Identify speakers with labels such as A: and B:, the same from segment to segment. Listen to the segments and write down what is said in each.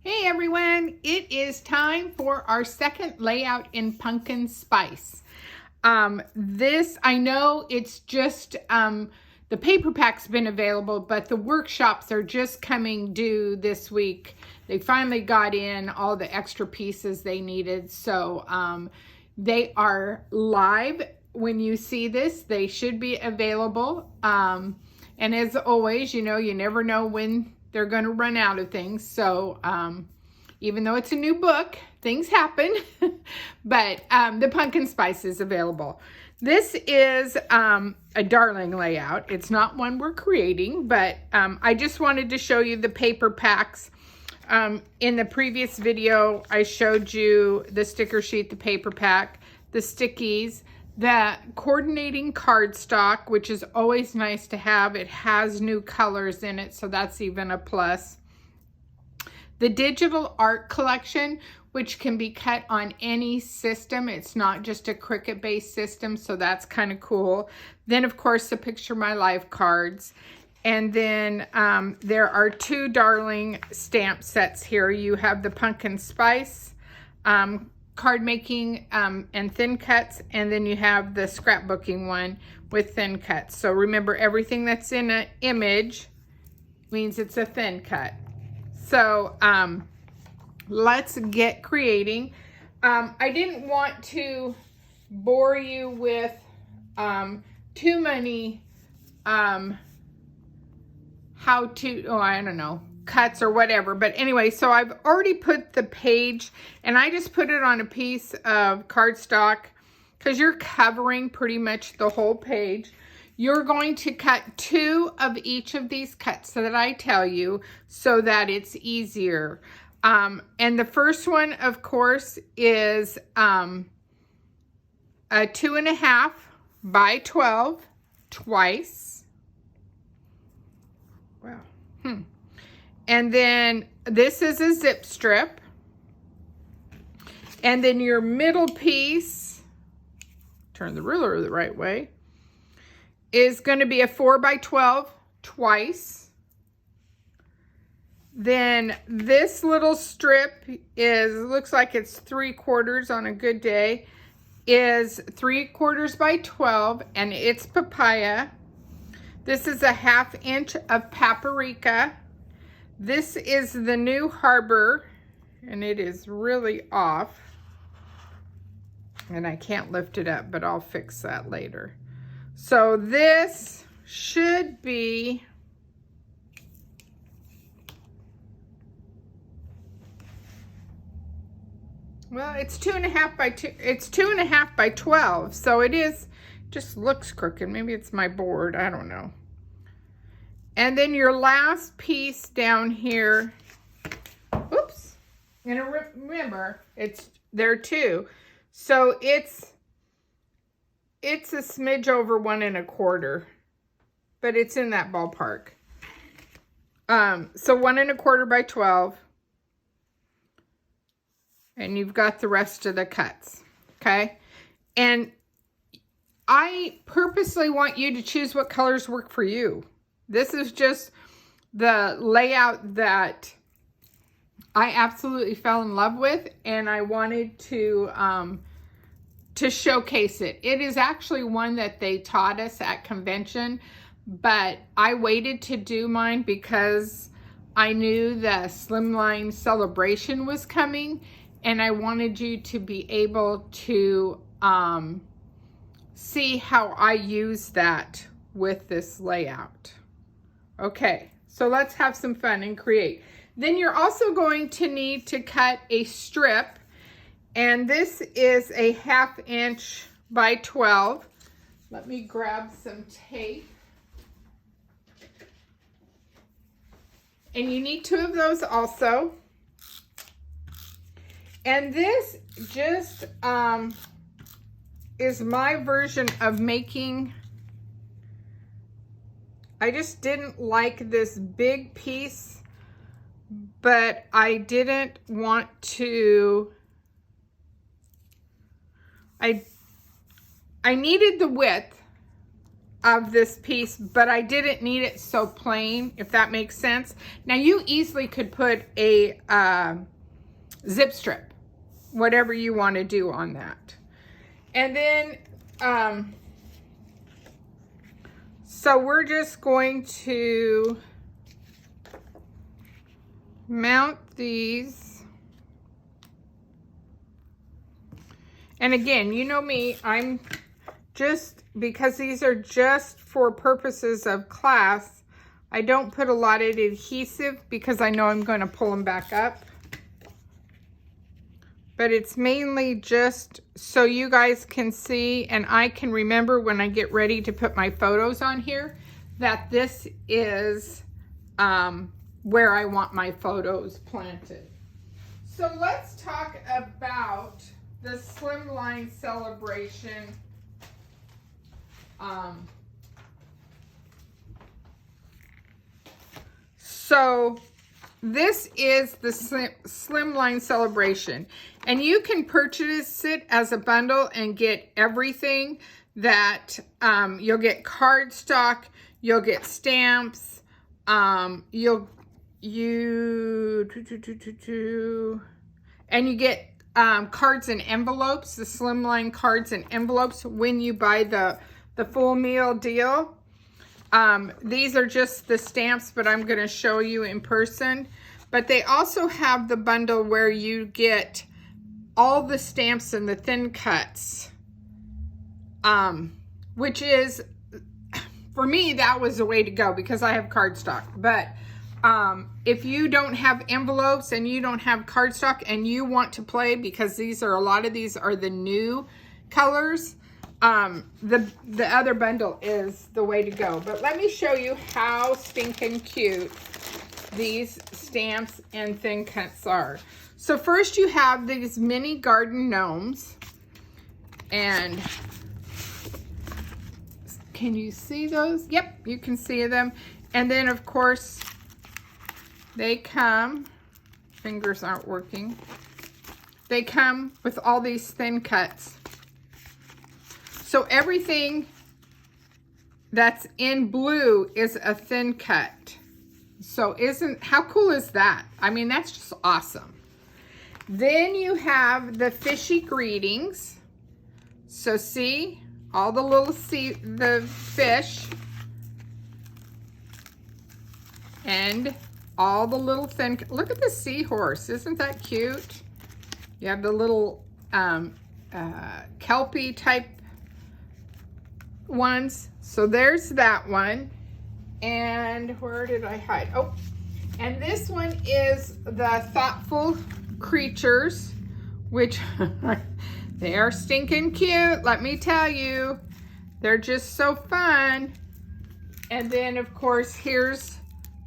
A: Hey everyone, it is time for our second layout in Pumpkin Spice. I know it's just, the paper pack's been available, but the workshops are just coming due this week. They finally got in all the extra pieces they needed, so they are live. When you see this, they should be available. And as always, you know, you never know when they're going to run out of things. So even though it's a new book, things happen. But the Pumpkin Spice is available. This is a darling layout. It's not one we're creating, but I just wanted to show you the paper packs. In the previous video, I showed you the sticker sheet, the paper pack, the stickies, the coordinating cardstock, which is always nice to have. It has new colors in it, so that's even a plus. The digital art collection, which can be cut on any system. It's not just a Cricut-based system, so that's kind of cool. Then, of course, the Picture My Life cards. And then there are two darling stamp sets here. You have the Pumpkin Spice card making and thin cuts, and then you have the scrapbooking one with thin cuts. So remember, everything that's in an image means it's a thin cut. So let's get creating. I didn't want to bore you with too many cuts or whatever. But anyway, so I've already put the page, and I just put it on a piece of cardstock because you're covering pretty much the whole page. You're going to cut two of each of these cuts so that I tell you, so that it's easier. And the first one, of course, is a 2.5 by 12 twice. Wow. And then this is a zip strip. And then your middle piece, turn the ruler the right way, is going to be a 4 by 12 twice. Then this little strip looks like it's 3/4 on a good day, is 3/4 by 12, and it's papaya. This is a 1/2 inch of paprika. This is the New Harbor, and it is really off. And I can't lift it up, but I'll fix that later. So this should be it's 2.5 by 2. It's 2.5 by 12. So it is, just looks crooked. Maybe it's my board. I don't know. And then your last piece down here, oops, and remember, there too. So it's a smidge over 1 1/4, but it's in that ballpark. So 1 1/4 by 12, and you've got the rest of the cuts, okay? And I purposely want you to choose what colors work for you. This is just the layout that I absolutely fell in love with, and I wanted to showcase it. It is actually one that they taught us at convention, but I waited to do mine because I knew the Slimline celebration was coming, and I wanted you to be able to see how I use that with this layout. Okay, so let's have some fun and create. Then you're also going to need to cut a strip, and this is a 1/2 inch by 12. Let me grab some tape. And you need 2 of those also. And this just is my version of making, I just didn't like this big piece, but I didn't want to, I needed the width, of this piece, but I didn't need it so plain, if that makes sense. Now you easily could put a zip strip, whatever you want to do on that. And then, so we're just going to mount these. And again, you know me, I'm just, because these are just for purposes of class, I don't put a lot of adhesive because I know I'm going to pull them back up. But it's mainly just so you guys can see and I can remember when I get ready to put my photos on here that this is where I want my photos planted. So let's talk about the Slimline Celebration. So this is the Slimline Celebration, and you can purchase it as a bundle and get everything that you'll get cardstock, you'll get stamps, and you get cards and envelopes, the Slimline cards and envelopes when you buy the full meal deal. These are just the stamps, but I'm going to show you in person. But they also have the bundle where you get all the stamps and the thin cuts, which is, for me, that was the way to go because I have cardstock. But if you don't have envelopes and you don't have cardstock and you want to play, because a lot of these are the new colors, the other bundle is the way to go. But let me show you how stinking cute these stamps and thin cuts are. So first you have these mini garden gnomes, and can you see those? Yep, you can see them. And then of course they come, fingers aren't working, they come with all these thin cuts. So everything that's in blue is a thin cut. So how cool is that? I mean, that's just awesome. Then you have the fishy greetings. So see, all the little the fish. And all the little thin, look at the seahorse. Isn't that cute? You have the little Kelpie type ones. So there's that one. And where did I hide? Oh, and this one is the Thoughtful Creatures, which they are stinking cute, let me tell you. They're just so fun. And then of course here's,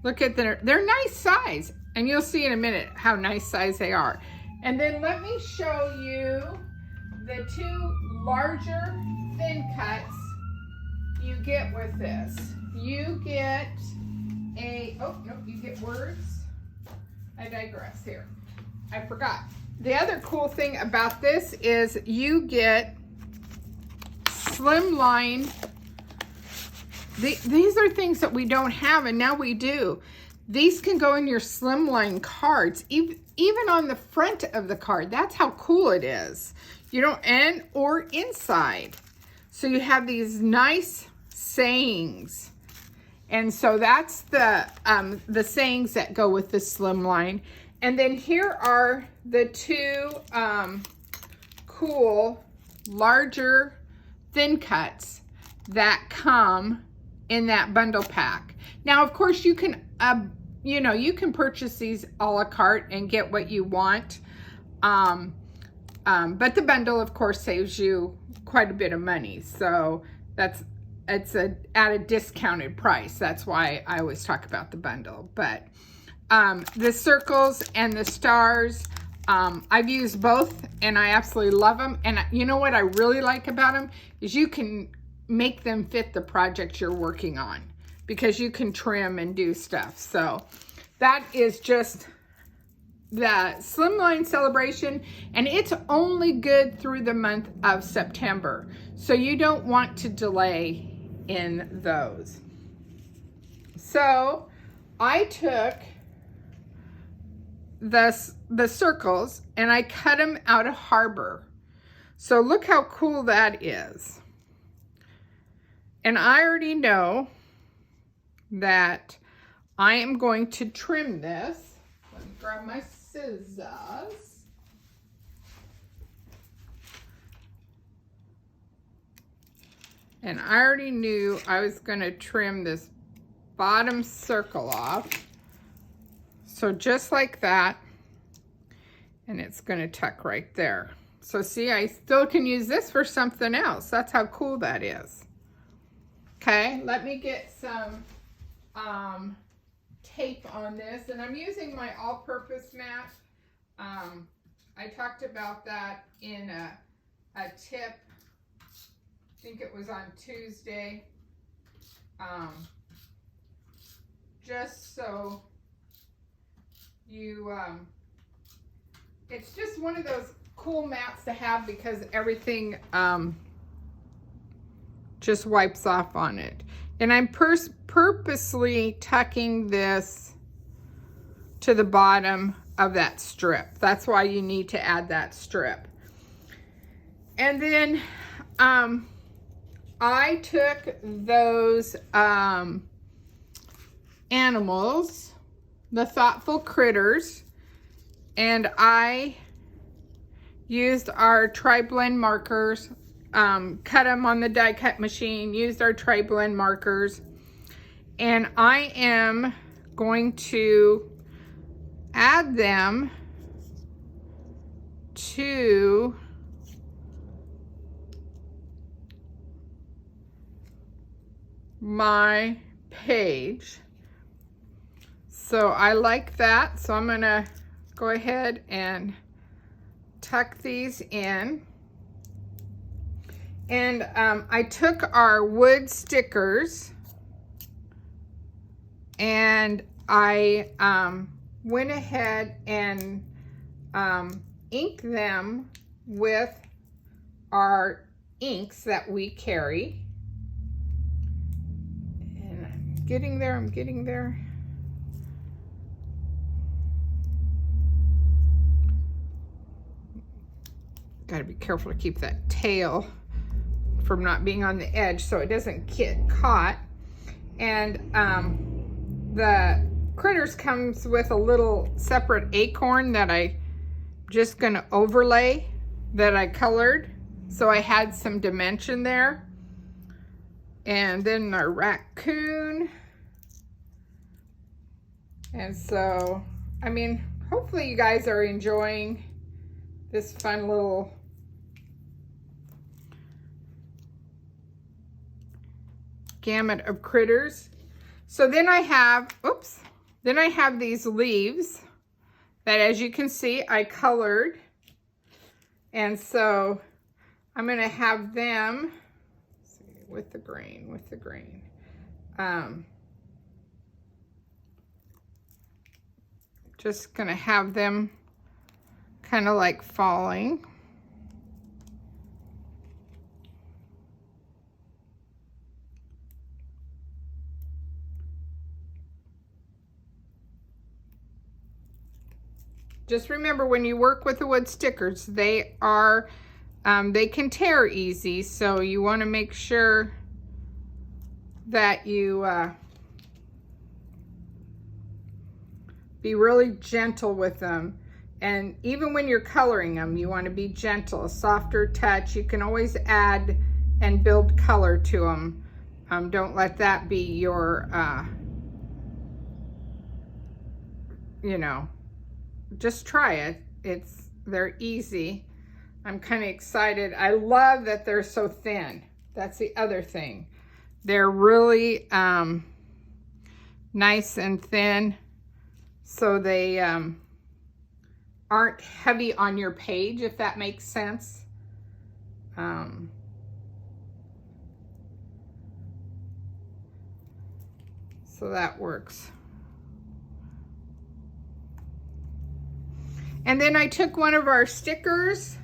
A: look at they're nice size, and you'll see in a minute how nice size they are. And then let me show you the two larger thin cuts you get with this. You get you get words. I digress here. I forgot. The other cool thing about this is you get Slimline. These are things that we don't have, and now we do. These can go in your Slimline cards, even on the front of the card. That's how cool it is. Or inside. So you have these nice sayings. And so that's the sayings that go with the Slimline. And then here are the two cool, larger thin cuts that come in that bundle pack. Now, of course, you can, you can purchase these a la carte and get what you want. But the bundle, of course, saves you quite a bit of money. So it's at a discounted price. That's why I always talk about the bundle. But the circles and the stars, I've used both and I absolutely love them. And you know what I really like about them is you can make them fit the project you're working on, because you can trim and do stuff. So that is just the Slimline Celebration, and it's only good through the month of September. So you don't want to delay in those. So I took the circles and I cut them out of Harbor. So look how cool that is. And I already know that I am going to trim this. Let me grab my scissors. And I already knew I was going to trim this bottom circle off. So just like that. And it's going to tuck right there. So see, I still can use this for something else. That's how cool that is. Okay, let me get some tape on this. And I'm using my all-purpose mat. I talked about that in a tip. I think it was on Tuesday. Just so you, it's just one of those cool mats to have because everything just wipes off on it. And I'm purposely tucking this to the bottom of that strip. That's why you need to add that strip. And then I took those animals, the Thoughtful Critters, and I used our Tri-Blend markers, cut them on the die cut machine, used our Tri-Blend markers, and I am going to add them to my page. So I like that, so I'm gonna go ahead and tuck these in. And I took our wood stickers and I went ahead and inked them with our inks that we carry. And I'm getting there. Got to be careful to keep that tail from not being on the edge so it doesn't get caught. And the critters comes with a little separate acorn that I just gonna overlay that I colored, so I had some dimension there. And then our raccoon. And so, I mean, hopefully you guys are enjoying this fun little gamut of critters. So then I have, then I have these leaves that, as you can see, I colored. And so I'm gonna have them, let's see, with the grain. Just gonna have them kind of like falling. Just remember, when you work with the wood stickers, they are, they can tear easy, so you want to make sure that you be really gentle with them. And even when you're coloring them, you want to be gentle, a softer touch. You can always add and build color to them. Don't let that be your, you know, just try it. They're easy. I'm kind of excited. I love that they're so thin. That's the other thing. They're really nice and thin, so they aren't heavy on your page, if that makes sense. So that works. And then I took one of our stickers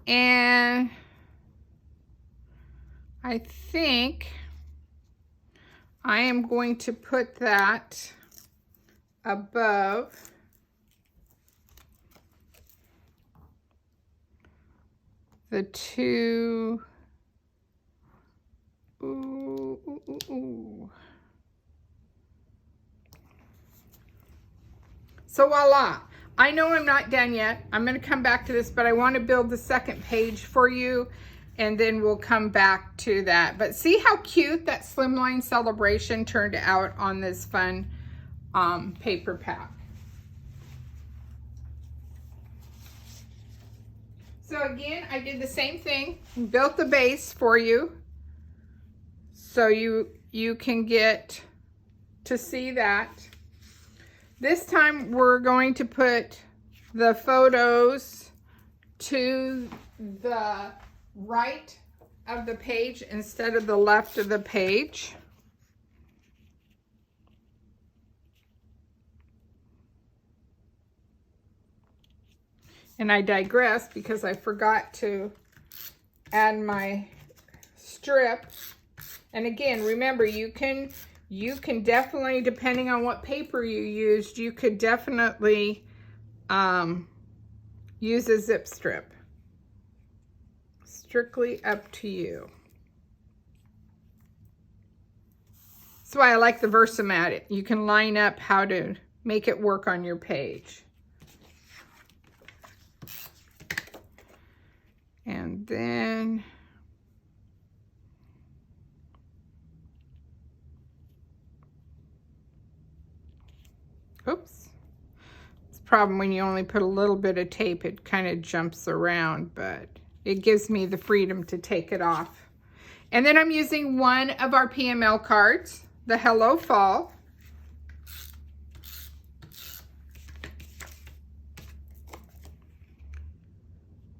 A: and I think I am going to put that above the two. Ooh. So voila. I know I'm not done yet. I'm going to come back to this, but I want to build the second page for you, and then we'll come back to that. But see how cute that Slimline Celebration turned out on this fun paper pack. So again, I did the same thing, built the base for you, so you can get to see that. This time we're going to put the photos to the right of the page instead of the left of the page. And I digress because I forgot to add my strip. And again, remember, you can definitely, depending on what paper you used, you could definitely use a zip strip. Strictly up to you. That's why I like the Versamat. You can line up how to make it work on your page. And then oops. It's a problem when you only put a little bit of tape, it kind of jumps around, but it gives me the freedom to take it off. And then I'm using one of our PML cards, the Hello Fall.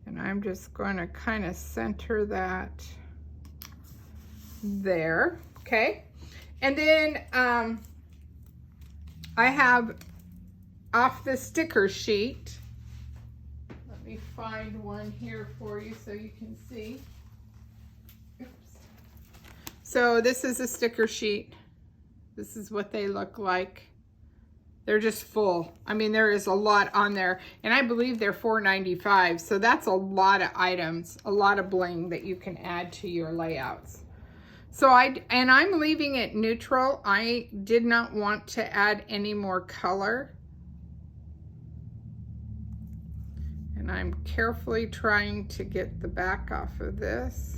A: And I'm just going to kind of center that there, okay? And then I have off the sticker sheet. Let me find one here for you so you can see. Oops. So this is a sticker sheet. This is what they look like. They're just full. I mean, there is a lot on there, and I believe they're $4.95. So that's a lot of items, a lot of bling that you can add to your layouts. So I'm leaving it neutral. I did not want to add any more color. And I'm carefully trying to get the back off of this.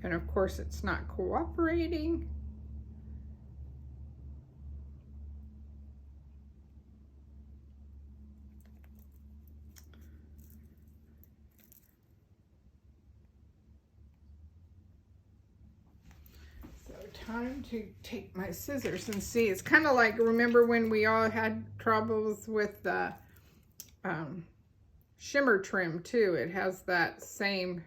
A: And of course it's not cooperating. So time to take my scissors and see. It's kind of like, remember when we all had troubles with the shimmer trim too? It has that same.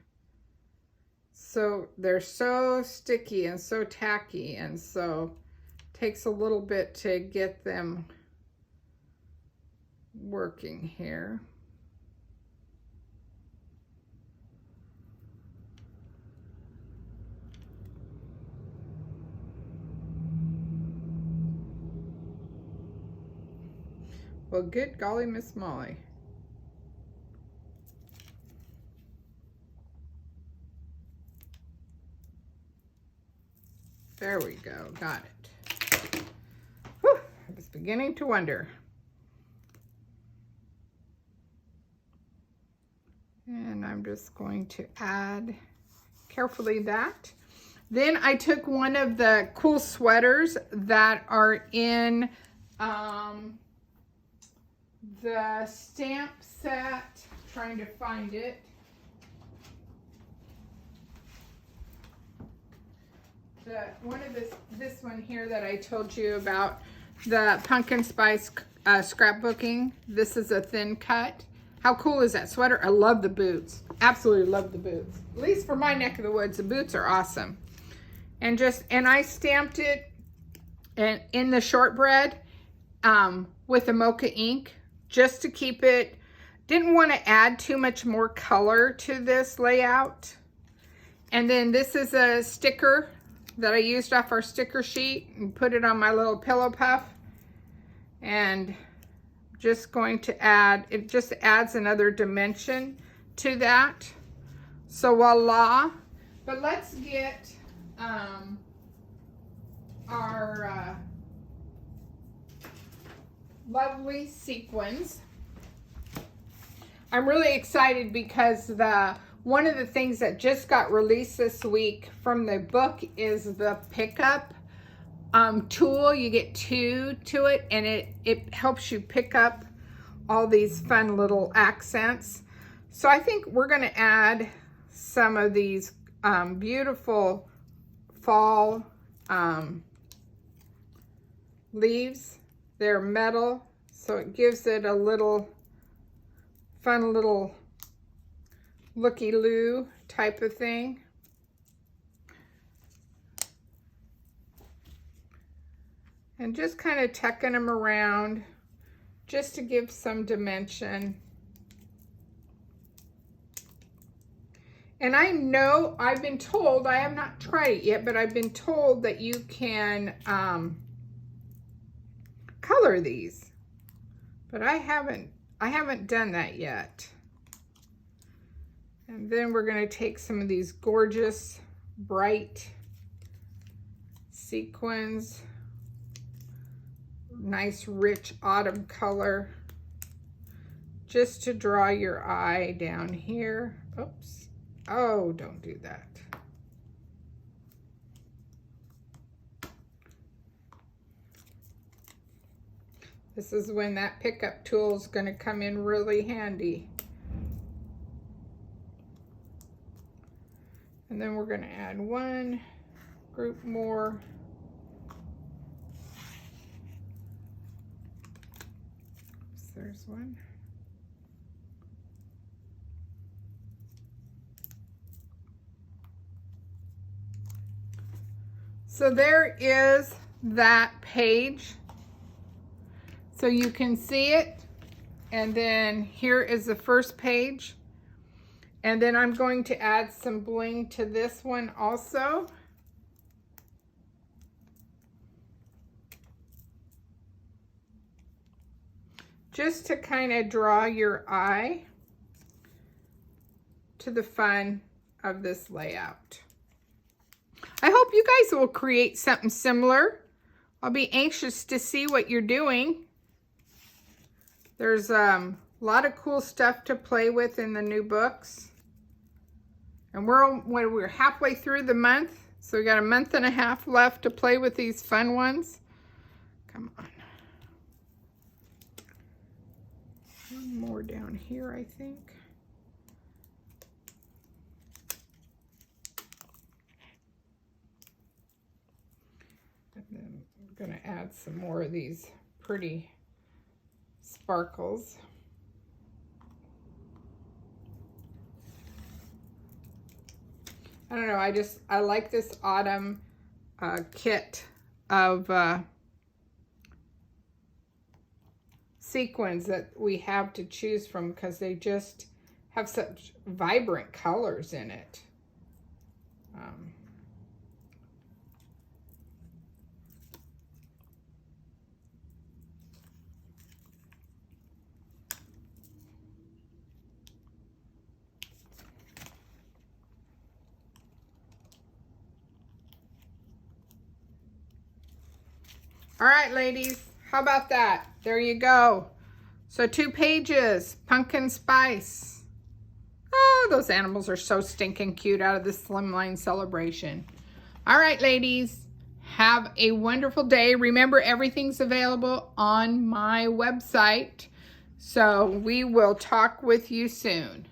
A: So they're so sticky and so tacky, and so it takes a little bit to get them working here. Well, good golly, Miss Molly. There we go, got it. Whew, I was beginning to wonder. And I'm just going to add carefully that. Then I took one of the cool sweaters that are in the stamp set, trying to find it. This one here that I told you about, the Pumpkin Spice scrapbooking. This is a thin cut. How cool is that sweater? I love the boots. Absolutely love the boots. At least for my neck of the woods, the boots are awesome. And I stamped it in the shortbread. with a mocha ink just to keep it. Didn't want to add too much more color to this layout. And then this is a sticker that I used off our sticker sheet and put it on my little pillow puff. And just going to add, it just adds another dimension to that. So voila. But let's get our lovely sequins. I'm really excited because one of the things that just got released this week from the book is the pickup tool. You get 2 to it, and it helps you pick up all these fun little accents. So I think we're going to add some of these beautiful fall leaves. They're metal, so it gives it a little fun little looky-loo type of thing. And just kind of tucking them around just to give some dimension. And I know, I've been told, I have not tried it yet, but I've been told that you can color these. But I haven't done that yet. And then we're going to take some of these gorgeous, bright sequins. Nice, rich autumn color. Just to draw your eye down here. Oops. Oh, don't do that. This is when that pickup tool is going to come in really handy. And then we're going to add one group more. Oops, there's one. So there is that page. So you can see it. And then here is the first page. And then I'm going to add some bling to this one also. Just to kind of draw your eye to the fun of this layout. I hope you guys will create something similar. I'll be anxious to see what you're doing. There's a lot of cool stuff to play with in the new books. And we're halfway through the month, so we got a month and a half left to play with these fun ones. Come on. One more down here, I think. And then I'm going to add some more of these pretty sparkles. I don't know, I like this autumn kit of sequins that we have to choose from because they just have such vibrant colors in it. All right, ladies, how about that? There you go. So 2 pages, pumpkin spice. Oh, those animals are so stinking cute out of the Slimline celebration. All right, ladies, have a wonderful day. Remember, everything's available on my website. So we will talk with you soon.